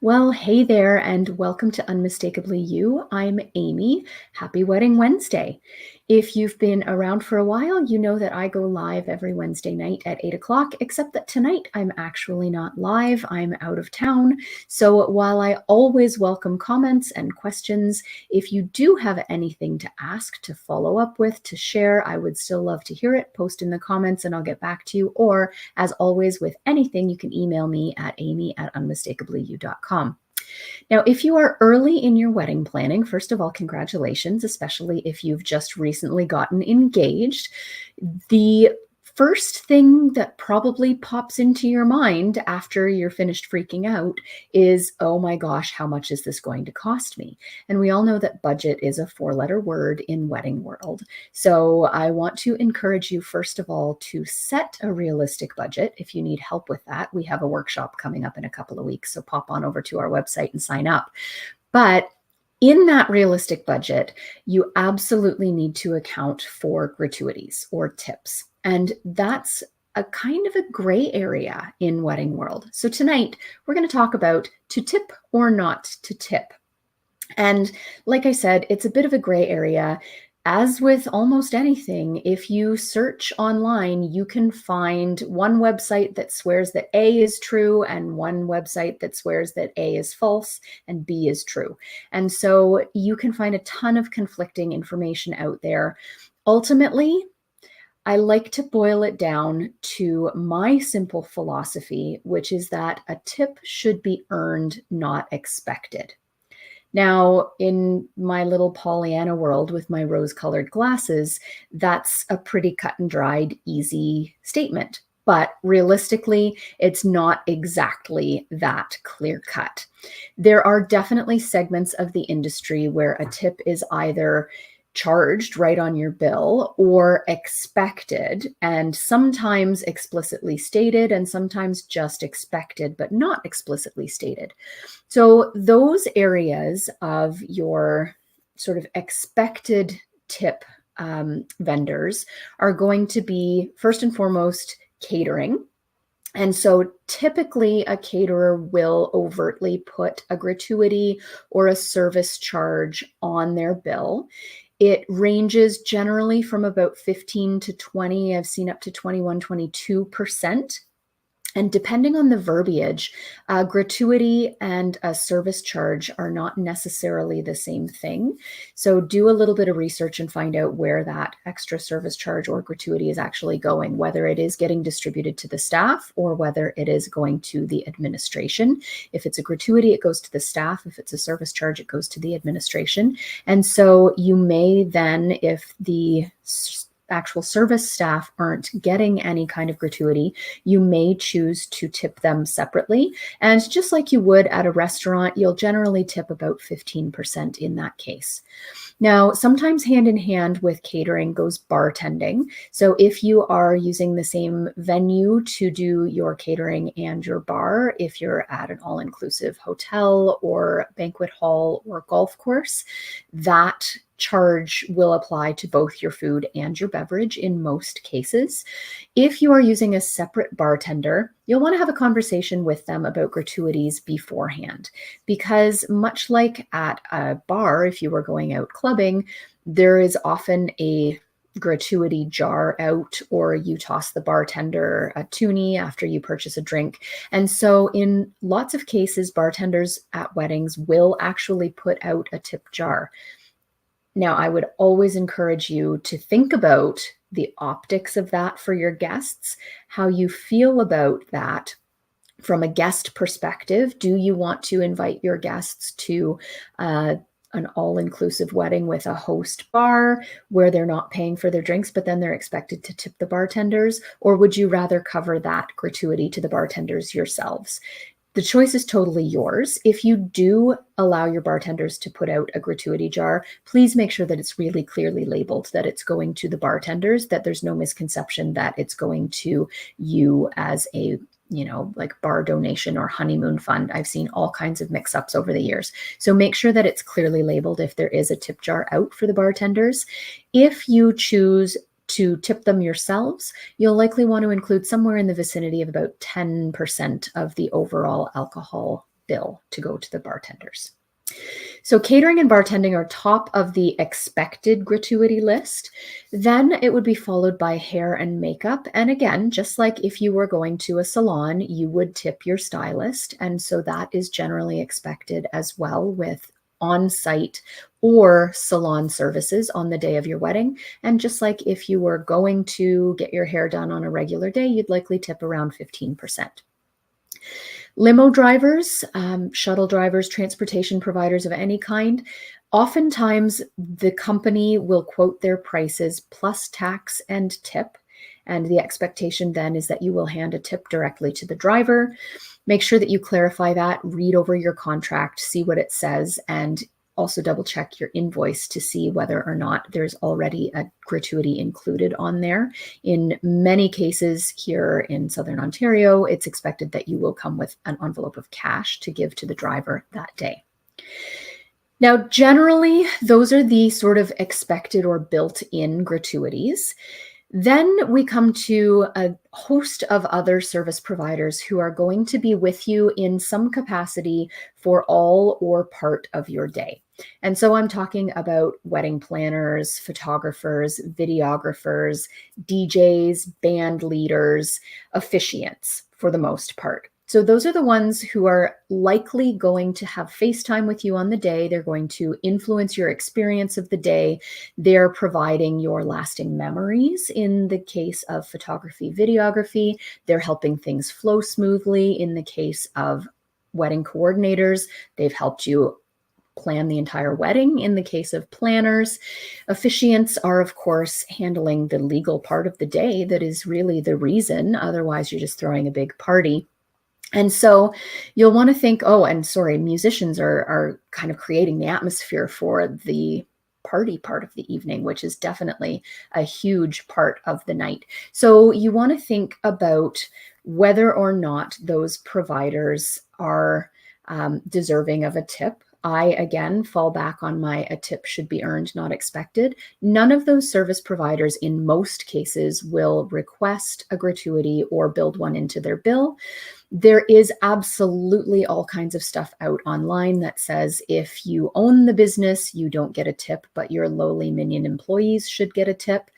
Well, hey there, and welcome to Unmistakably You. I'm Amy. Happy Wedding Wednesday. If you've been around for a while, you know that I go live every Wednesday night at 8 o'clock, except that tonight I'm actually not live. I'm out of town. So while I always welcome comments and questions, if you do have anything to ask, to follow up with, to share, I would still love to hear it. Post in the comments and I'll get back to you. Or, as always, with anything, you can email me at amy@unmistakablyou.com. Now, if you are early in your wedding planning, first of all, congratulations, especially if you've just recently gotten engaged. The first thing that probably pops into your mind after you're finished freaking out is, oh my gosh, how much is this going to cost me? And we all know that budget is a four-letter word in wedding world. So I want to encourage you, first of all, to set a realistic budget. If you need help with that, we have a workshop coming up in a couple of weeks. So pop on over to our website and sign up. But in that realistic budget, you absolutely need to account for gratuities or tips. And that's a kind of a gray area in wedding world. So tonight, we're going to talk about to tip or not to tip. And like I said, it's a bit of a gray area. As with almost anything, if you search online, you can find one website that swears that A is true and one website that swears that A is false and B is true. And so you can find a ton of conflicting information out there. Ultimately, I like to boil it down to my simple philosophy, which is that a tip should be earned, not expected. Now, in my little Pollyanna world with my rose-colored glasses, that's a pretty cut and dried, easy statement. But realistically, it's not exactly that clear cut. There are definitely segments of the industry where a tip is either charged right on your bill or expected, and sometimes explicitly stated and sometimes just expected but not explicitly stated. So those areas of your sort of expected tip vendors are going to be, first and foremost, catering. And so typically a caterer will overtly put a gratuity or a service charge on their bill. It ranges generally from about 15 to 20. I've seen up to 21, 22%. And depending on the verbiage, a gratuity and a service charge are not necessarily the same thing. So do a little bit of research and find out where that extra service charge or gratuity is actually going, whether it is getting distributed to the staff or whether it is going to the administration. If it's a gratuity, it goes to the staff. If it's a service charge, it goes to the administration. And so you may then, if the actual service staff aren't getting any kind of gratuity, you may choose to tip them separately. And just like you would at a restaurant, you'll generally tip about 15% in that case. Now, sometimes hand in hand with catering goes bartending. So if you are using the same venue to do your catering and your bar, if you're at an all-inclusive hotel or banquet hall or golf course, that charge will apply to both your food and your beverage in most cases. If you are using a separate bartender, you'll want to have a conversation with them about gratuities beforehand, because much like at a bar, if you were going out clubbing, there is often a gratuity jar out, or you toss the bartender a toonie after you purchase a drink. And so in lots of cases, bartenders at weddings will actually put out a tip jar. Now, I would always encourage you to think about the optics of that for your guests, how you feel about that from a guest perspective. Do you want to invite your guests to an all-inclusive wedding with a host bar where they're not paying for their drinks, but then they're expected to tip the bartenders? Or would you rather cover that gratuity to the bartenders yourselves? The choice is totally yours. If you do allow your bartenders to put out a gratuity jar, please make sure that it's really clearly labeled, that it's going to the bartenders, that there's no misconception that it's going to you as a, like bar donation or honeymoon fund. I've seen all kinds of mix-ups over the years. So make sure that it's clearly labeled if there is a tip jar out for the bartenders. If you choose to tip them yourselves, you'll likely want to include somewhere in the vicinity of about 10% of the overall alcohol bill to go to the bartenders. So catering and bartending are top of the expected gratuity list. Then it would be followed by hair and makeup. And again, just like if you were going to a salon, you would tip your stylist. And so that is generally expected as well with on-site or salon services on the day of your wedding. And just like if you were going to get your hair done on a regular day, you'd likely tip around 15%. Limo drivers, shuttle drivers, transportation providers of any kind, oftentimes the company will quote their prices plus tax and tip. And the expectation then is that you will hand a tip directly to the driver. Make sure that you clarify that, read over your contract, see what it says, and also double check your invoice to see whether or not there's already a gratuity included on there. In many cases here in Southern Ontario, it's expected that you will come with an envelope of cash to give to the driver that day. Now, generally, those are the sort of expected or built-in gratuities. Then we come to a host of other service providers who are going to be with you in some capacity for all or part of your day. And so I'm talking about wedding planners, photographers, videographers, DJs, band leaders, officiants for the most part. So those are the ones who are likely going to have FaceTime with you on the day. They're going to influence your experience of the day. They're providing your lasting memories in the case of photography, videography. They're helping things flow smoothly in the case of wedding coordinators. They've helped you plan the entire wedding in the case of planners. Officiants are, of course, handling the legal part of the day that is really the reason. Otherwise, you're just throwing a big party. And so you'll want to think, oh, and sorry, musicians are kind of creating the atmosphere for the party part of the evening, which is definitely a huge part of the night. So you want to think about whether or not those providers are deserving of a tip. I, again, fall back on my a tip should be earned, not expected. None of those service providers in most cases will request a gratuity or build one into their bill. There is absolutely all kinds of stuff out online that says if you own the business, you don't get a tip, but your lowly minion employees should get a tip.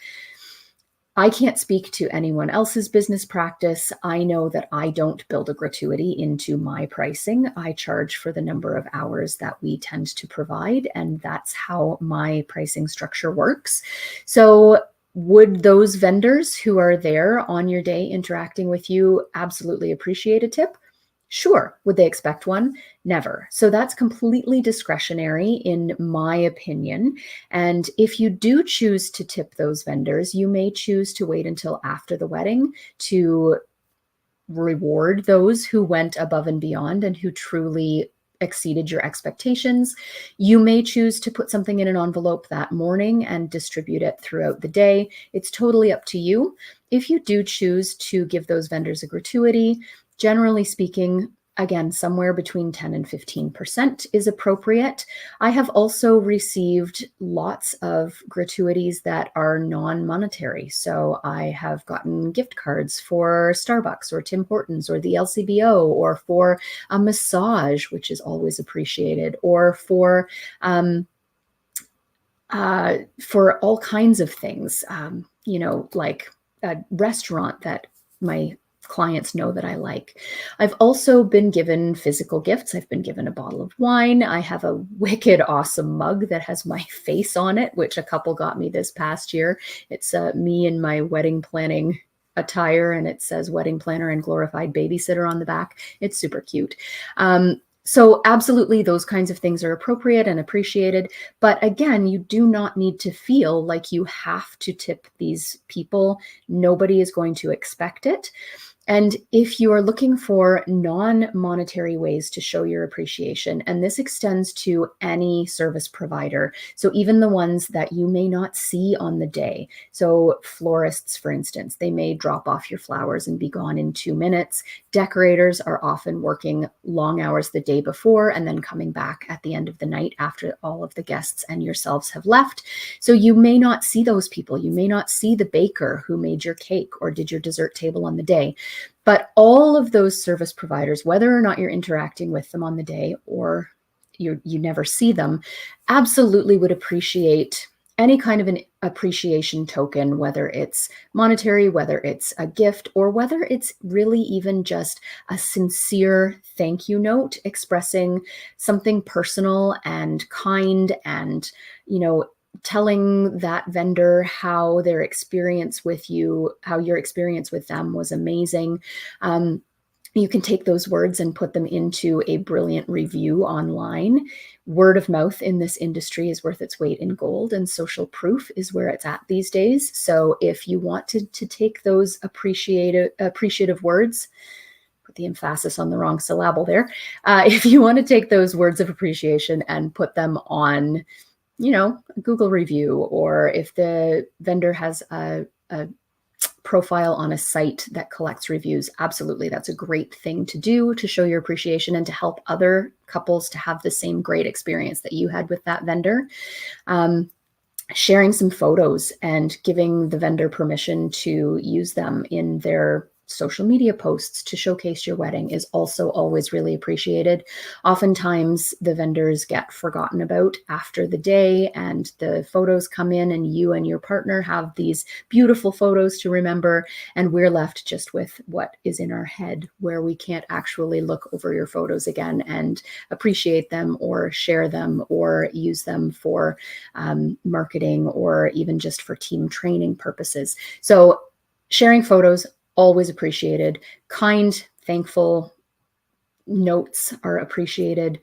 I can't speak to anyone else's business practice. I know that I don't build a gratuity into my pricing. I charge for the number of hours that we tend to provide, and that's how my pricing structure works. So would those vendors who are there on your day interacting with you absolutely appreciate a tip? Sure. Would they expect one? Never. So that's completely discretionary in my opinion. And if you do choose to tip those vendors, you may choose to wait until after the wedding to reward those who went above and beyond and who truly exceeded your expectations. You may choose to put something in an envelope that morning and distribute it throughout the day. It's totally up to you. If you do choose to give those vendors a gratuity, generally speaking, again, somewhere between 10 and 15% is appropriate. I have also received lots of gratuities that are non-monetary. So I have gotten gift cards for Starbucks or Tim Hortons or the LCBO, or for a massage, which is always appreciated, or for all kinds of things, like a restaurant that my clients know that I like. I've also been given physical gifts. I've been given a bottle of wine. I have a wicked awesome mug that has my face on it, which a couple got me this past year. It's me in my wedding planning attire, and it says wedding planner and glorified babysitter on the back. It's super cute. So absolutely, those kinds of things are appropriate and appreciated. But again, you do not need to feel like you have to tip these people. Nobody is going to expect it. And if you are looking for non-monetary ways to show your appreciation, and this extends to any service provider, so even the ones that you may not see on the day. So florists, for instance, they may drop off your flowers and be gone in 2 minutes. Decorators are often working long hours the day before and then coming back at the end of the night after all of the guests and yourselves have left. So you may not see those people. You may not see the baker who made your cake or did your dessert table on the day. But all of those service providers, whether or not you're interacting with them on the day or you never see them, absolutely would appreciate any kind of an appreciation token, whether it's monetary, whether it's a gift, or whether it's really even just a sincere thank you note expressing something personal and kind, and, telling that vendor how their experience with you, how your experience with them was amazing. You can take those words and put them into a brilliant review online. Word of mouth in this industry is worth its weight in gold, and social proof is where it's at these days. So if you want to take those appreciative words, put the emphasis on the wrong syllable there. If you want to take those words of appreciation and put them on, a Google review, or if the vendor has a profile on a site that collects reviews, absolutely, that's a great thing to do to show your appreciation and to help other couples to have the same great experience that you had with that vendor. Sharing some photos and giving the vendor permission to use them in their social media posts to showcase your wedding is also always really appreciated. Oftentimes the vendors get forgotten about after the day and the photos come in and you and your partner have these beautiful photos to remember, and we're left just with what is in our head, where we can't actually look over your photos again and appreciate them or share them or use them for marketing or even just for team training purposes. So sharing photos, always appreciated. Kind, thankful notes are appreciated.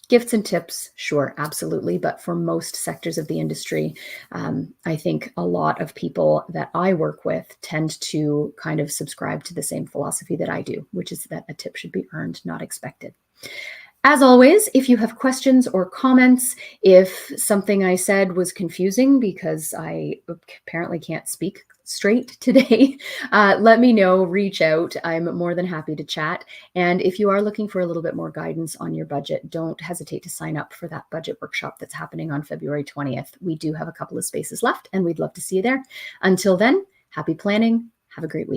Gifts and tips, sure, absolutely. But for most sectors of the industry, I think a lot of people that I work with tend to kind of subscribe to the same philosophy that I do, which is that a tip should be earned, not expected. As always, if you have questions or comments, if something I said was confusing because I apparently can't speak straight today, let me know, reach out. I'm more than happy to chat. And if you are looking for a little bit more guidance on your budget, don't hesitate to sign up for that budget workshop that's happening on February 20th. We do have a couple of spaces left and we'd love to see you there. Until then, happy planning. Have a great week.